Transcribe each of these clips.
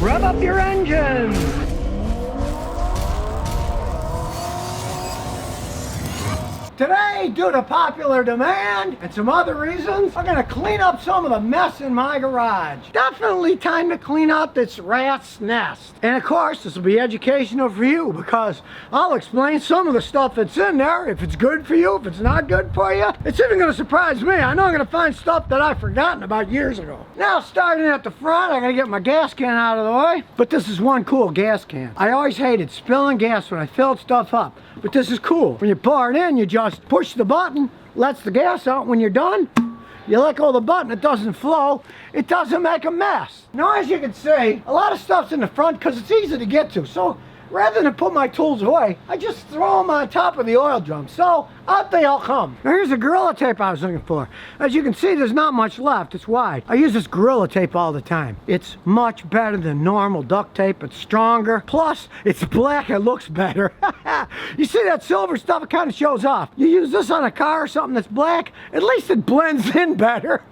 Rev up your engines! Today, due to popular demand and some other reasons, I'm going to clean up some of the mess in my garage. Definitely time to clean out this rat's nest. And of course, this will be educational for you because I'll explain some of the stuff that's in there, if it's good for you, if it's not good for you. It's even going to surprise me. I know I'm going to find stuff that I've forgotten about years ago. Now, starting at the front, I'm going to get my gas can out of the way. But this is one cool gas can. I always hated spilling gas when I filled stuff up. But this is cool. When you pour it in, you just push the button, lets the gas out. When you're done, you let go of the button, it doesn't flow, it doesn't make a mess. Now, as you can see, a lot of stuff's in the front because it's easy to get to. So rather than put my tools away, I just throw them on top of the oil drum. So out they all come. Now here's the Gorilla Tape I was looking for. As you can see, there's not much left. It's wide. I use this Gorilla Tape all the time. It's much better than normal duct tape. It's stronger. Plus, it's black. It looks better. You see that silver stuff? It kind of shows off. You use this on a car or something that's black, at least it blends in better.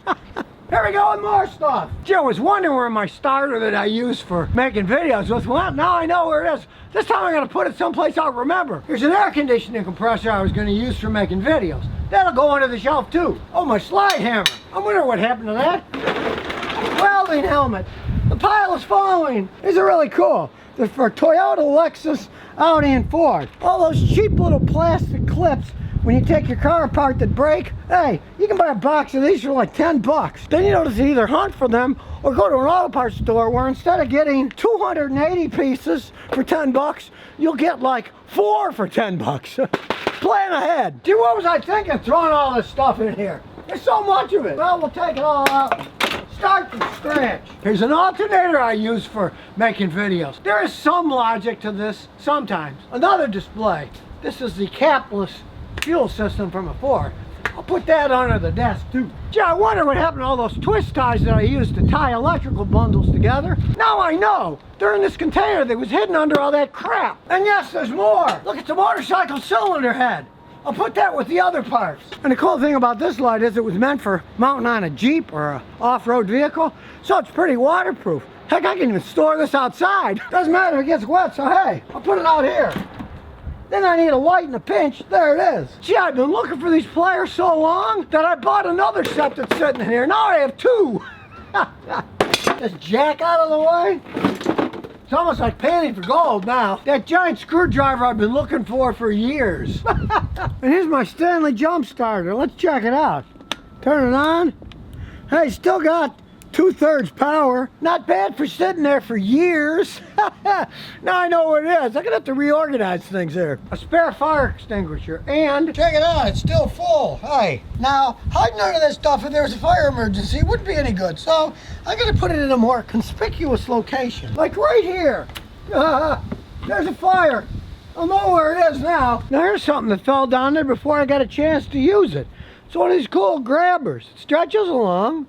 Here we go with more stuff. Gee, I was wondering where my starter that I use for making videos was. Well, now I know where it is. This time I'm going to put it someplace I'll remember. Here's an air conditioning compressor I was going to use for making videos. That'll go under the shelf too. Oh, my slide hammer. I wonder what happened to that. Welding helmet. The pile is falling. These are really cool. They're for Toyota, Lexus, Audi, and Ford. All those cheap little plastic clips. When you take your car apart that break, hey, you can buy a box of these for like 10 bucks. Then you don't either hunt for them or go to an auto parts store where instead of getting 280 pieces for 10 bucks, you'll get like 4 for 10 bucks. Plan ahead. Gee, what was I thinking throwing all this stuff in here? There's so much of it. Well, we'll take it all out. Start from scratch. Here's an alternator I use for making videos. There is some logic to this sometimes. Another display. This is the capless fuel system from a Ford. I'll put that under the desk too. Gee, I wonder what happened to all those twist ties that I used to tie electrical bundles together. Now I know. They're in this container that was hidden under all that crap. And yes, there's more. Look, it's a motorcycle cylinder head. I'll put that with the other parts. And the cool thing about this light is it was meant for mounting on a Jeep or a off-road vehicle, so it's pretty waterproof. Heck, I can even store this outside. Doesn't matter if it gets wet, so hey, I'll put it out here. Then I need a light in a pinch. There it is. Gee, I've been looking for these pliers so long that I bought another set that's sitting in here. Now I have 2. This jack out of the way. It's almost like panning for gold now. That giant screwdriver I've been looking for years. And here's my Stanley jump starter. Let's check it out. Turn it on. Hey, still got 2/3 power. Not bad for sitting there for years. Now I know what it is. I'm gonna have to reorganize things here. A spare fire extinguisher, and check it out, it's still full. Hey, now hiding under that stuff if there was a fire emergency wouldn't be any good. So I'm gonna put it in a more conspicuous location, like right here. There's a fire. I'll know where it is now. Now here's something that fell down there before I got a chance to use it. It's one of these cool grabbers. It stretches along.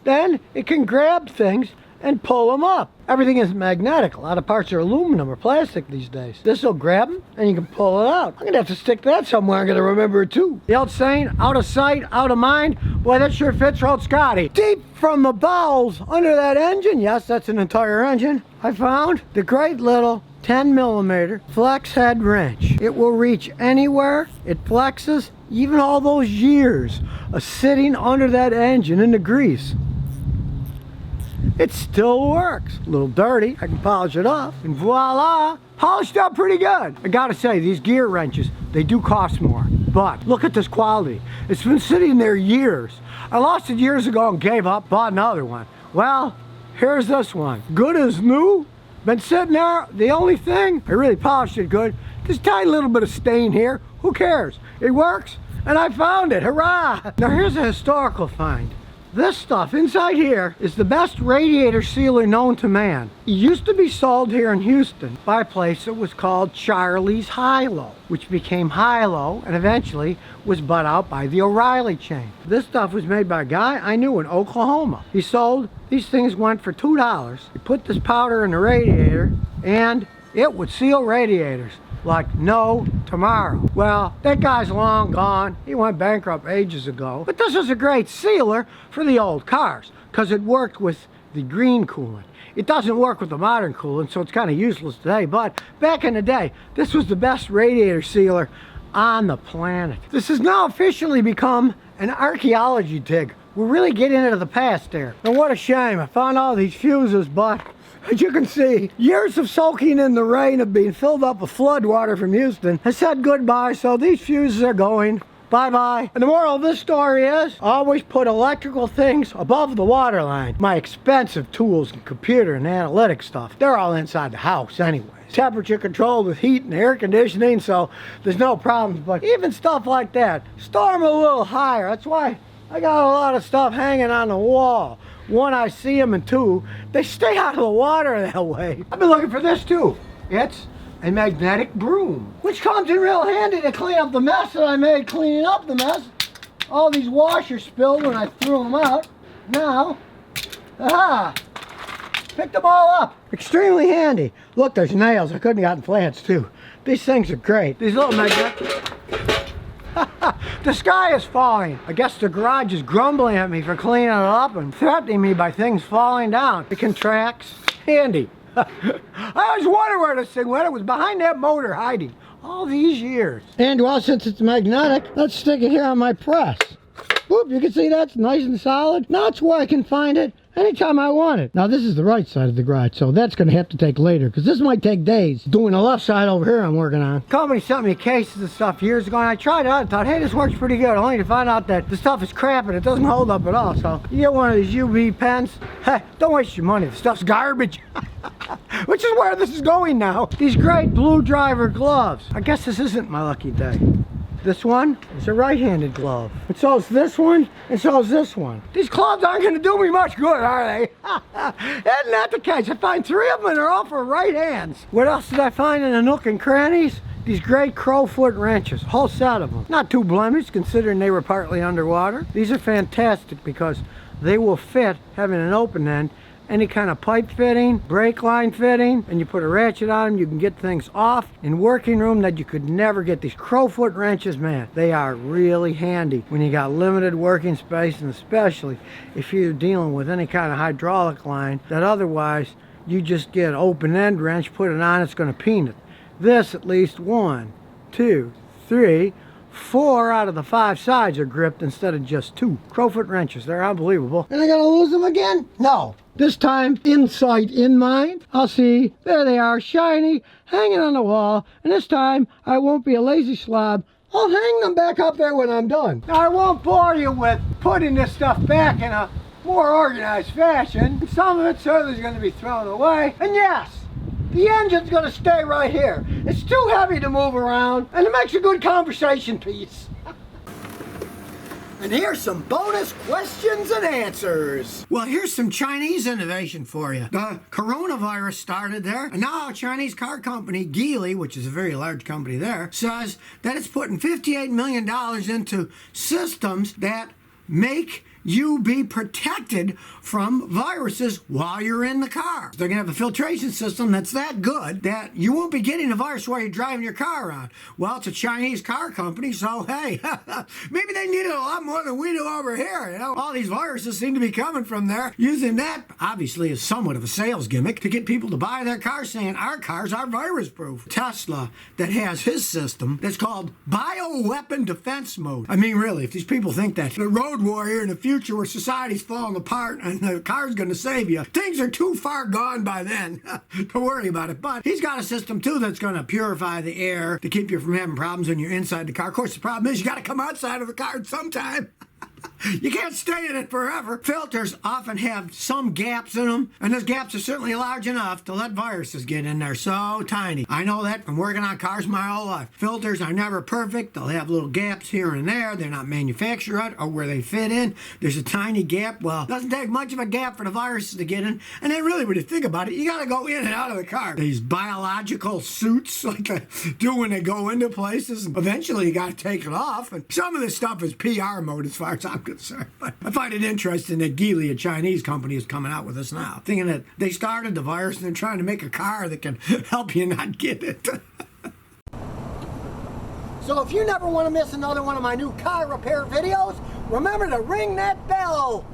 Then it can grab things and pull them up. Everything is magnetic. A lot of parts are aluminum or plastic these days. This will grab them and you can pull it out. I'm gonna have to stick that somewhere. I'm gonna remember it too. The old saying, out of sight, out of mind. Boy, that sure fits old Scotty. Deep from the bowels under that engine, yes, that's an entire engine, I found the great little 10mm flex head wrench. It will reach anywhere. It flexes even all those years of sitting under that engine in the grease. It still works. A little dirty. I can polish it off. And voila, polished up pretty good. I gotta say, these gear wrenches, they do cost more. But look at this quality. It's been sitting there years. I lost it years ago and gave up, bought another one. Well, here's this one. Good as new. Been sitting there. The only thing, I really polished it good. This tiny little bit of stain here. Who cares? It works, and I found it. Hurrah! Now here's a historical find. This stuff inside here is the best radiator sealer known to man. It used to be sold here in Houston by a place that was called Charlie's High-Low, which became High-Low and eventually was bought out by the O'Reilly chain. This stuff was made by a guy I knew in Oklahoma. He sold, these things went for $2. He put this powder in the radiator and it would seal radiators like no tomorrow. Well, that guy's long gone. He went bankrupt ages ago. But this was a great sealer for the old cars because it worked with the green coolant. It doesn't work with the modern coolant, so it's kind of useless today, but back in the day, this was the best radiator sealer on the planet. This has now officially become an archaeology dig. We're really getting into the past there. And what a shame. I found all these fuses, but as you can see, years of soaking in the rain of being filled up with flood water from Houston has said goodbye, so these fuses are going. Bye-bye. And the moral of this story is, always put electrical things above the water line. My expensive tools and computer and analytic stuff, they're all inside the house anyway. Temperature controlled with heat and air conditioning, so there's no problems. But even stuff like that, store them a little higher. That's why I got a lot of stuff hanging on the wall. One, I see them, and two, they stay out of the water that way. I've been looking for this too. It's a magnetic broom, which comes in real handy to clean up the mess that I made cleaning up the mess. All these washers spilled when I threw them out. Now, aha, picked them all up. Extremely handy. Look, there's nails. I couldn't have gotten flats too. These things are great. These little magnets. The sky is falling. I guess the garage is grumbling at me for cleaning it up and threatening me by things falling down. It contracts. Handy. I always wondered where this thing went. It was behind that motor hiding all these years. And well, since it's magnetic, let's stick it here on my press. Whoop, you can see that's nice and solid. Now it's where I can find it anytime I want it. Now this is the right side of the garage, so that's going to have to take later, because this might take days. Doing the left side over here I'm working on. The company sent me cases of stuff years ago, and I tried it out and thought, hey, this works pretty good, only to find out that the stuff is crap and it doesn't hold up at all. So you get one of these UV pens, hey, don't waste your money, the stuff's garbage. Which is where this is going now. These great blue driver gloves. I guess this isn't my lucky day. This one is a right-handed glove. And so is this one, and so is this one. These gloves aren't going to do me much good, are they? Isn't that the case? I find 3 of them and they're all for right hands. What else did I find in the nook and crannies? These great Crowfoot wrenches, a whole set of them. Not too blemished considering they were partly underwater. These are fantastic because they will fit, having an open end, any kind of pipe fitting, brake line fitting, and you put a ratchet on them, you can get things off in working room that you could never get. These Crowfoot wrenches, man, they are really handy when you got limited working space, and especially if you're dealing with any kind of hydraulic line that otherwise you just get an open end wrench, put it on, it's going to peen it. This, at least 1, 2, 3, 4 out of the 5 sides are gripped instead of just 2. Crowfoot wrenches, they're unbelievable. And I gotta lose them again? No. This time, in sight, in mind, I'll see, there they are, shiny, hanging on the wall, and this time, I won't be a lazy slob. I'll hang them back up there when I'm done. Now, I won't bore you with putting this stuff back in a more organized fashion. Some of it certainly is going to be thrown away. And yes, the engine's going to stay right here. It's too heavy to move around, and it makes a good conversation piece. And here's some bonus questions and answers. Well, here's some Chinese innovation for you. The coronavirus started there, and now a Chinese car company, Geely, which is a very large company there, says that it's putting $58 million into systems that make you be protected from viruses while you're in the car. They're gonna have a filtration system that's that good that you won't be getting a virus while you're driving your car around. Well, it's a Chinese car company, so hey, maybe they need it a lot more than we do over here. You know, all these viruses seem to be coming from there. Using that, obviously, is somewhat of a sales gimmick to get people to buy their cars, saying our cars are virus proof. Tesla, that has his system that's called bioweapon defense mode. I mean, really, if these people think that the road warrior in the future where society's falling apart and the car's going to save you, things are too far gone by then to worry about it. But he's got a system too that's going to purify the air to keep you from having problems when you're inside the car. Of course, the problem is you got to come outside of the car sometime. You can't stay in it forever. Filters often have some gaps in them, and those gaps are certainly large enough to let viruses get in there. So tiny. I know that from working on cars my whole life. Filters are never perfect. They'll have little gaps here and there. They're not manufactured right, or where they fit in, there's a tiny gap. Well, it doesn't take much of a gap for the viruses to get in. And then really, when you think about it, you got to go in and out of the car. These biological suits, like they do when they go into places, and eventually you got to take it off. And some of this stuff is PR mode as far as I'm concerned. But I find it interesting that Geely, a Chinese company, is coming out with this now, thinking that they started the virus and they're trying to make a car that can help you not get it. So if you never want to miss another one of my new car repair videos, remember to ring that bell.